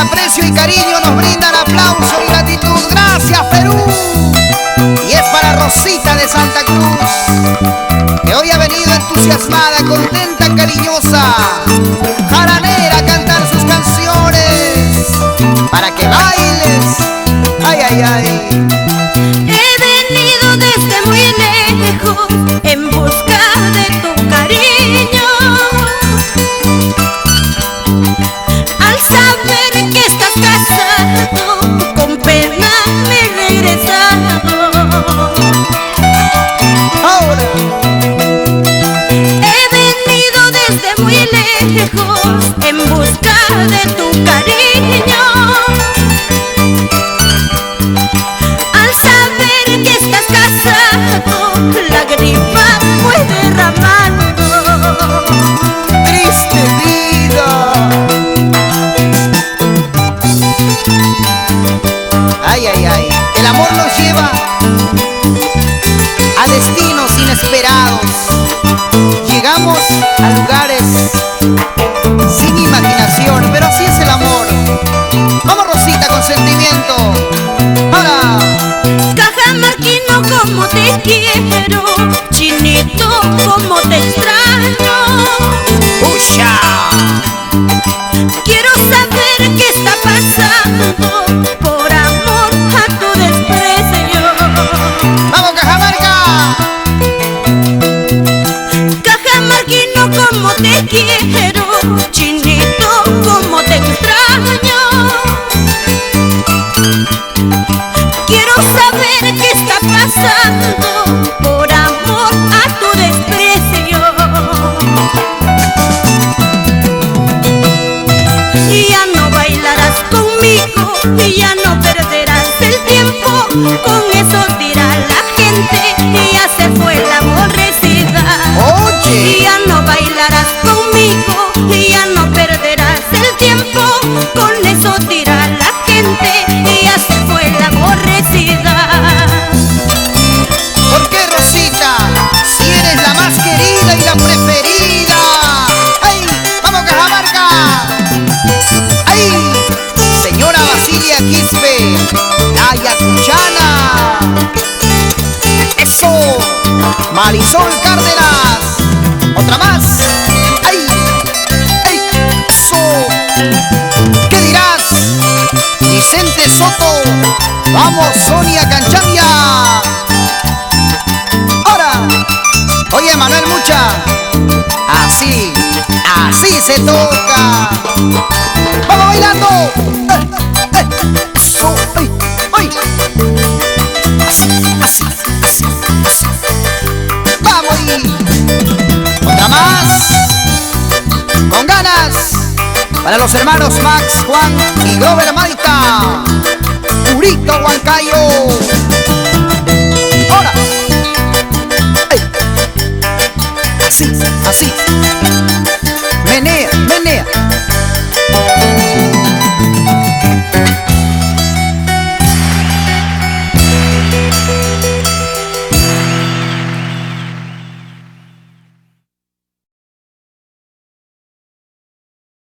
aprecio y cariño nos brindan aplauso y gratitud. Gracias, Perú. Y es para Rosita de Santa Cruz, que hoy ha venido entusiasmada, contenta, cariñosa, jaranera a cantar sus canciones para que bailes. Ay, ay, ay. He venido desde muy lejos en busca de tu cariño. Al saber que estás casado, con pena me he regresado. Ahora he venido desde muy lejos en busca de tu cariño. Al saber que estás casado, lágrimas voy derramando. triste vida. Ay, ay, ay. El amor nos lleva a destinos inesperados. Llegamos a lugares sin imaginación, pero así es el amor. Vamos, Rosita, con sentimiento. Ahora. Cajamarquino, como te quiero, chinito, como te extraño. ¡Usha! Quiero saber qué está pasando por amor a tu desprecio. ¡Vamos, Cajamarca! Cajamarquino, como te quiero, chinito, como te extraño. Quiero saber qué está pasando por amor a tu desprecio. Y ya no bailarás conmigo, y ya no perderás el tiempo. Con eso dirá la gente, y ya se fue la aborrecida. Oye. Y ya no bailarás conmigo, y ya no perderás el tiempo. Con eso dirá la gente, y ya se fue la aborrecida. ¿Por qué, Rosita? Si eres la más querida y la preferida. ¡Ay! ¡Vamos, Cajamarca! ¡Ay! Señora Basilia Quispe, la ayacuchana. ¡Eso! Marisol Cárdenas. ¡Otra más! ¡Ay! ¡Ay! ¡Eso! ¿Qué dirás? Vicente Soto. ¡Vamos, Sonia Canchavia! Ahora. Oye, Manuel Mucha. Así, así se toca. ¡Vamos bailando! Eso, ¡ay! ¡Ay! Así, así, así, así. ¡Vamos ahí! ¡Otra más! ¡Con ganas! Para los hermanos Max, Juan y Grover Maita. Purito Huancayo.